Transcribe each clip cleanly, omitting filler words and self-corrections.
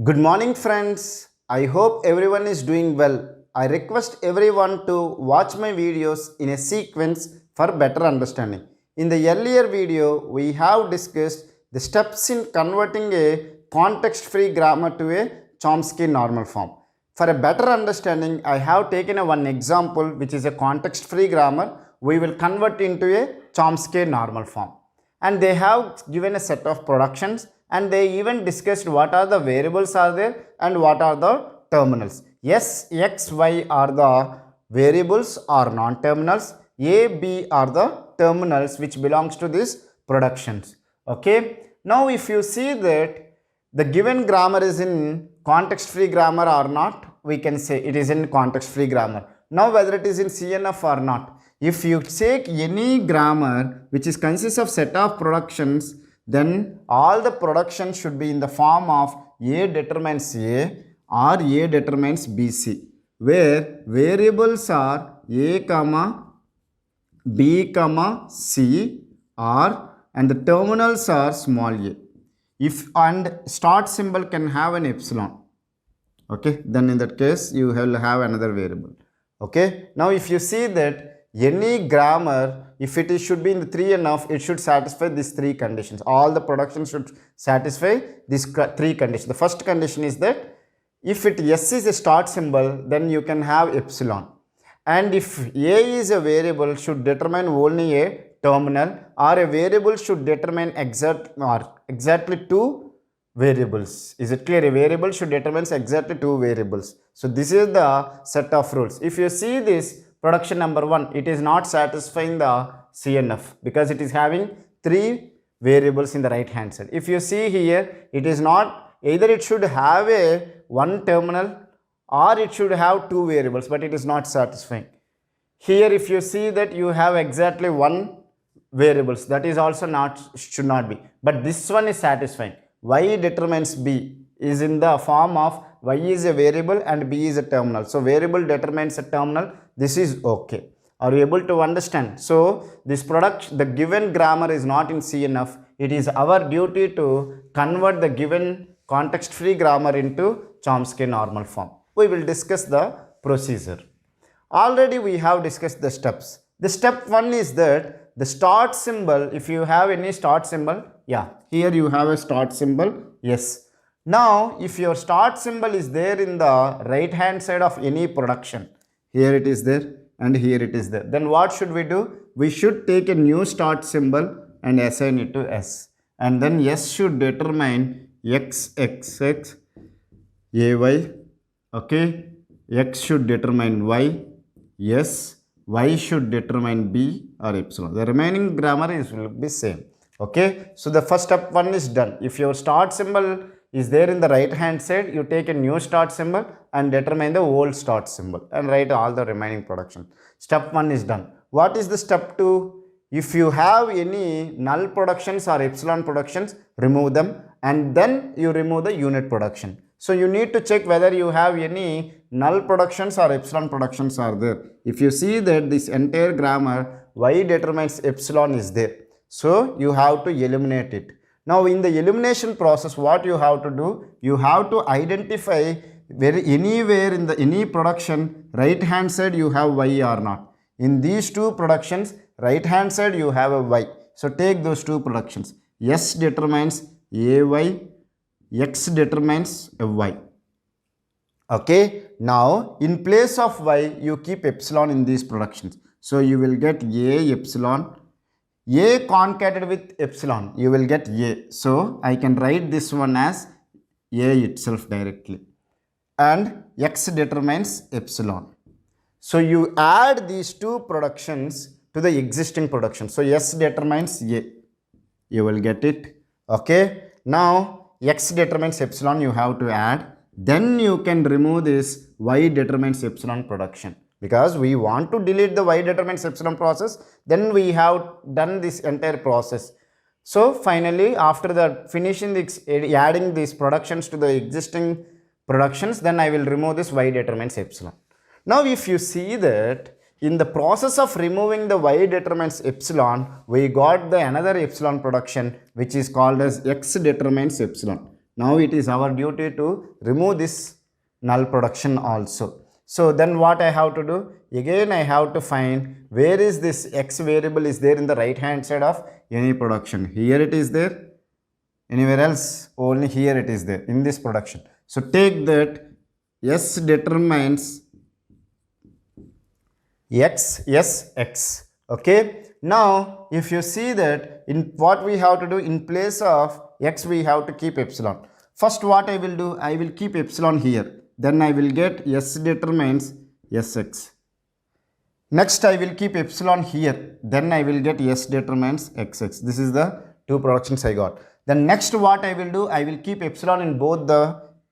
Good morning, friends. I hope everyone is doing well. I request everyone to watch my videos in a sequence for better understanding. In the earlier video, we have discussed the steps in converting a context free grammar to a Chomsky normal form. For a better understanding, I have taken one example which is a context free grammar. We will convert into a Chomsky normal form, and they have given a set of productions, and they even discussed what are the variables are there and what are the terminals. Yes, x, y are the variables or non-terminals, a, b are the terminals which belongs to these productions. Okay, now if you see that the given grammar is in context free grammar or not, we can say it is in context free grammar. Now whether it is in CNF or not, if you take any grammar which is consists of set of productions, then all the productions should be in the form of A determines A or A determines BC, where variables are A comma B comma C or, and the terminals are small a. If and start symbol can have an epsilon, okay, then in that case you will have another variable. Okay, now if you see that any grammar, if it is should be in the 3 and off, it should satisfy these three conditions. All the productions should satisfy these three conditions. The first condition is that if it S is a start symbol, then you can have epsilon, and if A is a variable, should determine only a terminal, or a variable should determine exactly two variables. Is it clear? A variable should determine exactly two variables. So this is the set of rules. If you see this production number 1, it is not satisfying the CNF because it is having three variables in the right hand side. If you see here, it is not, either it should have a one terminal or it should have two variables, but it is not satisfying. Here if you see that you have exactly one variables, that is also not, should not be, but this one is satisfying. Y determines B is in the form of Y is a variable and B is a terminal. So variable determines a terminal. This is okay. Are you able to understand? So this product, the given grammar is not in CNF. It is our duty to convert the given context free grammar into Chomsky normal form. We will discuss the procedure. Already we have discussed the steps. The step 1 is that the start symbol, if you have any start symbol, yeah, here you have a start symbol, yes. Now if your start symbol is there in the right hand side of any production, here it is there and here it is there, then what should we do? We should take a new start symbol and assign it to S, and then S should determine X, X, X, A, Y, okay, X should determine Y, yes, Y should determine B or epsilon. The remaining grammar is will be same. Okay, so the first step 1 is done. If your start symbol is there in the right hand side, you take a new start symbol and determine the old start symbol and write all the remaining production. Step 1 is done. What is the step 2? If you have any null productions or epsilon productions, remove them, and then you remove the unit production. So you need to check whether you have any null productions or epsilon productions are there. If you see that this entire grammar Y determines epsilon is there, so you have to eliminate it. Now in the elimination process, what you have to do? You have to identify where anywhere in the any production right hand side you have Y or not. In these two productions right hand side you have a Y. So take those two productions. S determines AY, X determines Y. Okay, now in place of Y you keep epsilon in these productions. So you will get A epsilon, A concatenated with epsilon, you will get A. So I can write this one as A itself directly, and X determines epsilon. So you add these two productions to the existing production. So S determines A, you will get it. Okay, now X determines epsilon you have to add, then you can remove this Y determines epsilon production, because we want to delete the Y determines epsilon process, then we have done this entire process. So finally after that finishing this, adding these productions to the existing productions, then I will remove this Y determines epsilon. Now if you see that in the process of removing the Y determines epsilon, we got the another epsilon production which is called as X determines epsilon. Now it is our duty to remove this null production also. So then what I have to do? Again I have to find where is this x variable is there in the right hand side of any production. Here it is there. Anywhere else? Only here it is there in this production. So take that S determines x, yes, x. Okay. Now if you see that in what we have to do, in place of x we have to keep epsilon. First what I will do? I will keep epsilon here. Then I will get S determines Sx. Next I will keep epsilon here. Then I will get S determines Xx. This is the two productions I got. Then next what I will do? I will keep epsilon in both the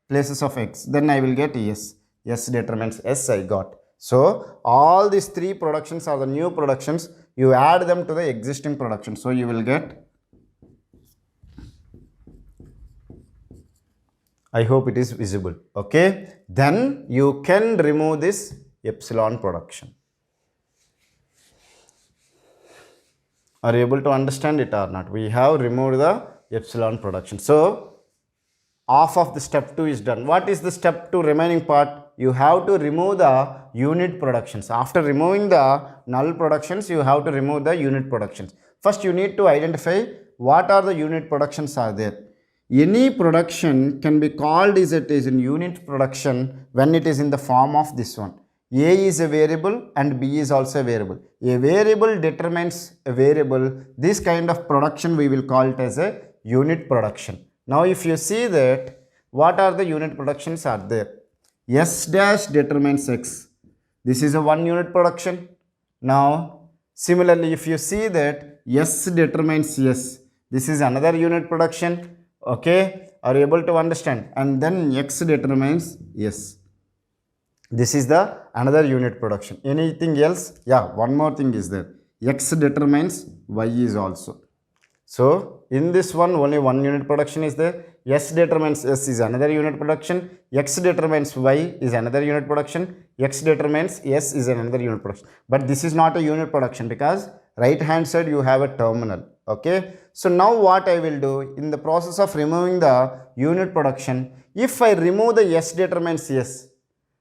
places of x. Then I will get S. S determines S I got. So all these three productions are the new productions. You add them to the existing production. So you will get, I hope it is visible. Okay. Then you can remove this epsilon production. Are you able to understand it or not? We have removed the epsilon production. So half of the step 2 is done. What is the step 2 remaining part? You have to remove the unit productions. After removing the null productions, you have to remove the unit productions. First you need to identify what are the unit productions are there. Any production can be called as it is in unit production when it is in the form of this one. A is a variable and B is also a variable. A variable determines a variable. This kind of production we will call it as a unit production. Now if you see that, what are the unit productions are there? S dash determines X. This is a one unit production. Now similarly if you see that S determines S. This is another unit production. Okay, are you able to understand? And then X determines S. This is the another unit production. Anything else? Yeah, one more thing is there. X determines Y is also. So in this one only one unit production is there. S determines S is another unit production. X determines Y is another unit production. X determines S is another unit production. But this is not a unit production because right hand side you have a terminal. Okay. So now what I will do in the process of removing the unit production, if I remove the S determines S,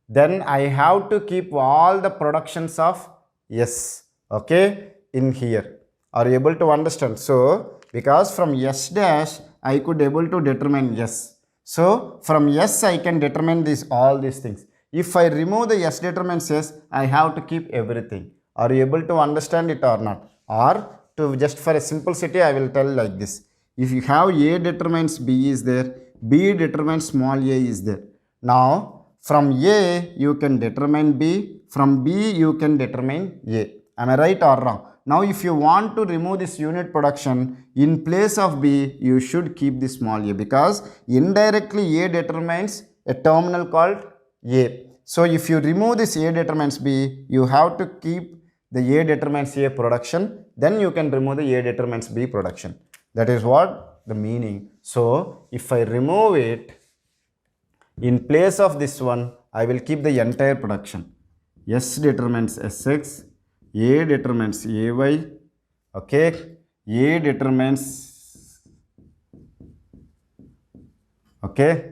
then I have to keep all the productions of S, okay, in here. Are you able to understand? So because from S dash I could able to determine S. So from S I can determine all these things. If I remove the S determines S, I have to keep everything. Are you able to understand it or not? Or to just for a simplicity I will tell like this. If you have A determines B is there, B determines small a is there. Now from A you can determine B, from B you can determine A. Am I right or wrong? Now if you want to remove this unit production, in place of B you should keep the small a because indirectly A determines a terminal called A. So if you remove this A determines B, you have to keep the A determines A production, then you can remove the A determines B production. That is what the meaning. So if I remove it, in place of this one, I will keep the entire production. S determines Sx, A determines Ay, okay, A determines, okay.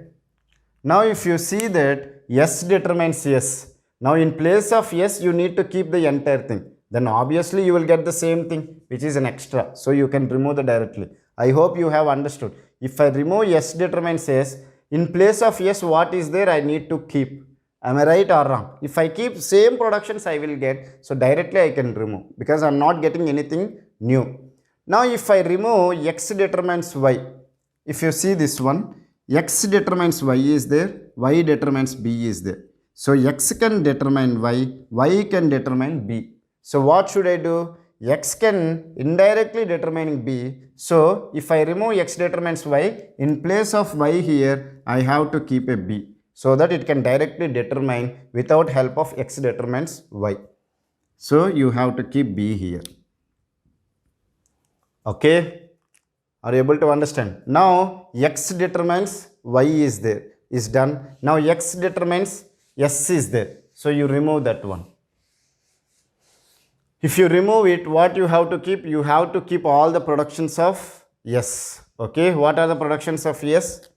Now if you see that S determines S, now in place of S you need to keep the entire thing. Then obviously you will get the same thing which is an extra. So you can remove the directly. I hope you have understood. If I remove S determines S, in place of S what is there I need to keep. Am I right or wrong? If I keep same productions I will get. So directly I can remove because I am not getting anything new. Now if I remove X determines Y. If you see this one, X determines Y is there, Y determines B is there. So X can determine Y, Y can determine B. So what should I do? X can indirectly determine B. So if I remove X determines Y, in place of Y here, I have to keep a B so that it can directly determine without help of X determines Y. So you have to keep B here. Okay. Are you able to understand? Now X determines Y is there, is done. Now X determines S is there. So you remove that one. If you remove it, what you have to keep? You have to keep all the productions of S. Okay, what are the productions of S?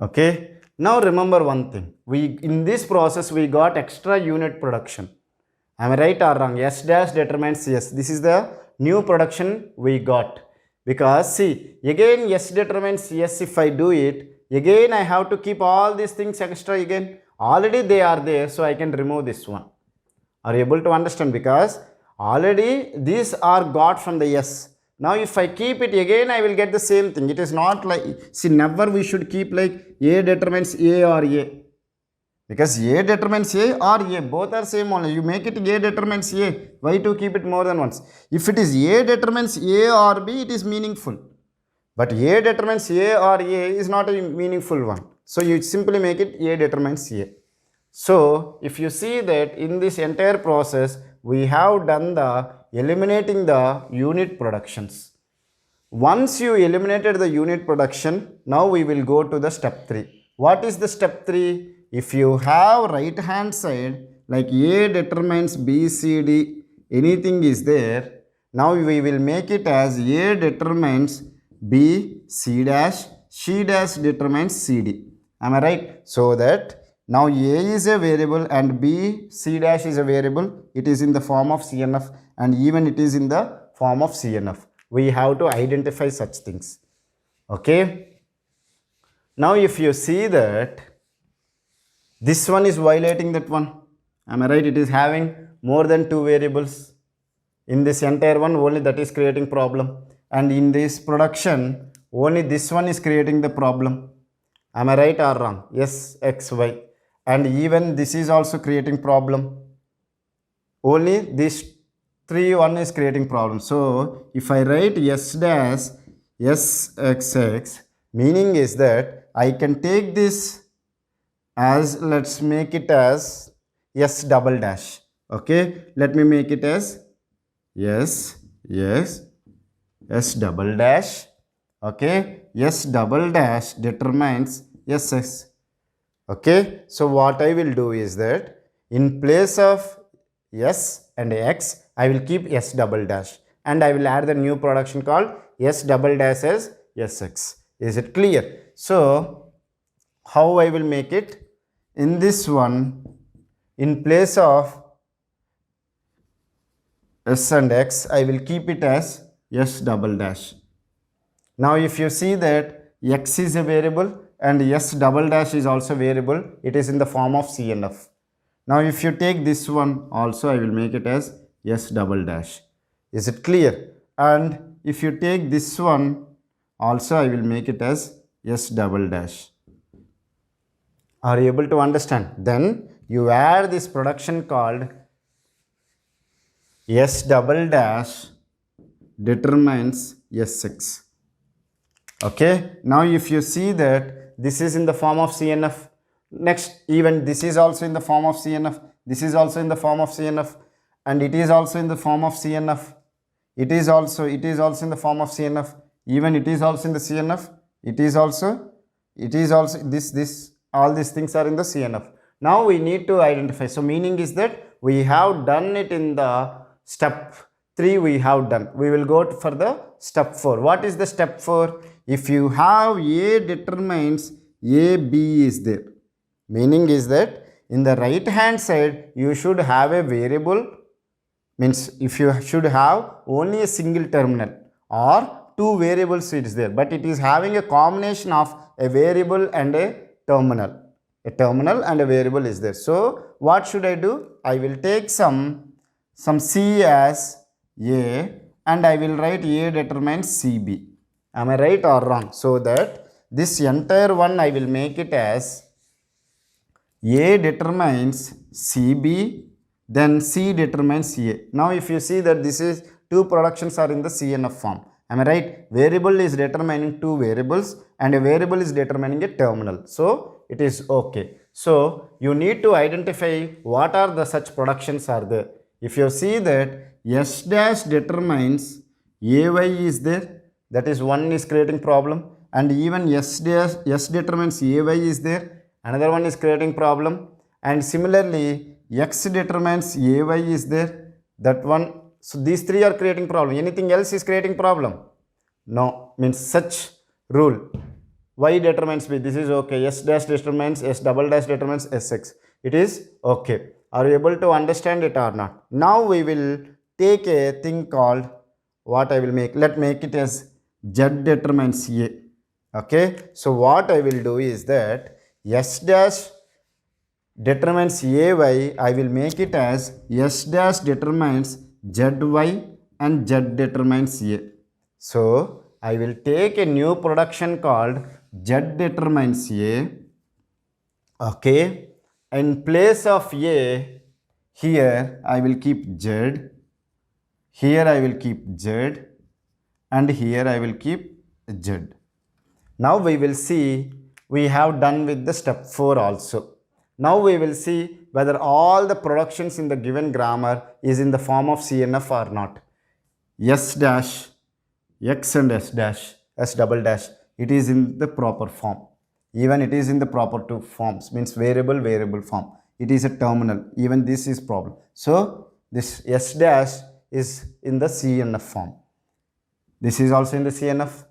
Okay. Now remember one thing. In this process we got extra unit production. Am I right or wrong? S dash determines S. This is the new production we got. Because see, again S determines S. If I do it, again I have to keep all these things extra again. Already they are there, so I can remove this one. Are you able to understand? Because already these are got from the S. Now if I keep it again, I will get the same thing. It is not like, see, never we should keep like A determines A or A. Because A determines A or A, both are same only. You make it A determines A. Why to keep it more than once? If it is A determines A or B, it is meaningful. But A determines A or A is not a meaningful one. So you simply make it A determines A. So if you see that in this entire process, we have done the eliminating the unit productions. Once you eliminated the unit production, now we will go to the step 3. What is the step 3? If you have right hand side like A determines B, C, D, anything is there, now we will make it as A determines B, C dash, C dash determines C, D. Am I right? So that now A is a variable and B, C dash is a variable. It is in the form of CNF and even it is in the form of CNF. We have to identify such things. Okay. Now if you see that this one is violating that one. Am I right? It is having more than 2 variables. In this entire one, only that is creating problem. And in this production, only this one is creating the problem. Am I right or wrong? Yes, X, Y. And even this is also creating problem. Only this 3 1 is creating problem. So if I write S dash SXX, meaning is that I can take this as, let's make it as S double dash. Okay, let me make it as S double dash. Okay, S double dash determines SS. Okay, so what I will do is that in place of S and X, I will keep S double dash and I will add the new production called S double dash as SX. Is it clear? So how I will make it? In this one, in place of S and X, I will keep it as S double dash. Now if you see that X is a variable and S double dash is also variable, it is in the form of CNF. Now if you take this one also, I will make it as S double dash. Is it clear? And if you take this one also, I will make it as S double dash. Are you able to understand? Then you add this production called S double dash determines S6. Okay. Now if you see that this is in the form of CNF. Next, even this is also in the form of CNF. This is also in the form of CNF. And it is also in the form of CNF. It is also in the form of CNF. Even it is also in the CNF. It is also this all these things are in the CNF. Now we need to identify. So meaning is that we have done it in the step 3 we have done. We will go for the step 4. What is the step 4? If you have A determines A, B is there. Meaning is that in the right hand side you should have a variable, means if you should have only a single terminal or 2 variables is there, but it is having a combination of a variable and a terminal. A terminal and a variable is there. So what should I do? I will take some C as A and I will write A determines CB. Am I right or wrong? So that this entire one I will make it as A determines CB, then C determines A. Now if you see that this is 2 productions are in the CNF form. Am I right? Variable is determining 2 variables and a variable is determining a terminal. So it is okay. So you need to identify what are the such productions are there. If you see that S dash determines AY is there, that is one is creating problem, and even S determines AY is there, another one is creating problem, and similarly X determines AY is there, that one. So these 3 are creating problem. Anything else is creating problem? No, means such rule. Y determines B. This is okay. S dash determines S, double dash determines Sx. It is okay. Are you able to understand it or not? Now we will take a thing called, what I will make, let make it as Z determines A. Okay. So what I will do is that S dash determines Ay, I will make it as S dash determines Zy and Z determines A. So I will take a new production called Z determines A. Okay. In place of A, here I will keep Z, here I will keep Z, and here I will keep Z. Now we will see, we have done with the step 4 also. Now we will see whether all the productions in the given grammar is in the form of CNF or not. S dash, X and S dash, S double dash, it is in the proper form. Even it is in the proper two forms, means variable form. It is a terminal. Even this is problem. So this S dash is in the CNF form. This is also in the CNF.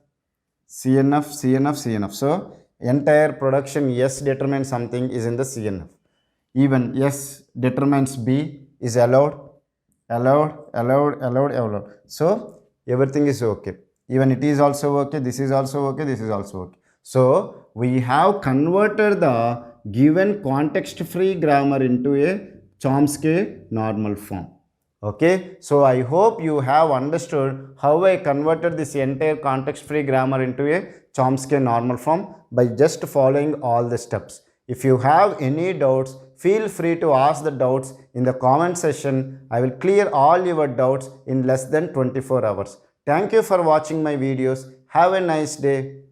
So entire production S determines something is in the CNF. Even S determines B is allowed. So everything is okay. Even it is also okay. This is also okay. This is also okay. So we have converted the given context-free grammar into a Chomsky normal form. Okay, so I hope you have understood how I converted this entire context-free grammar into a Chomsky normal form by just following all the steps. If you have any doubts, feel free to ask the doubts in the comment section. I will clear all your doubts in less than 24 hours. Thank you for watching my videos. Have a nice day.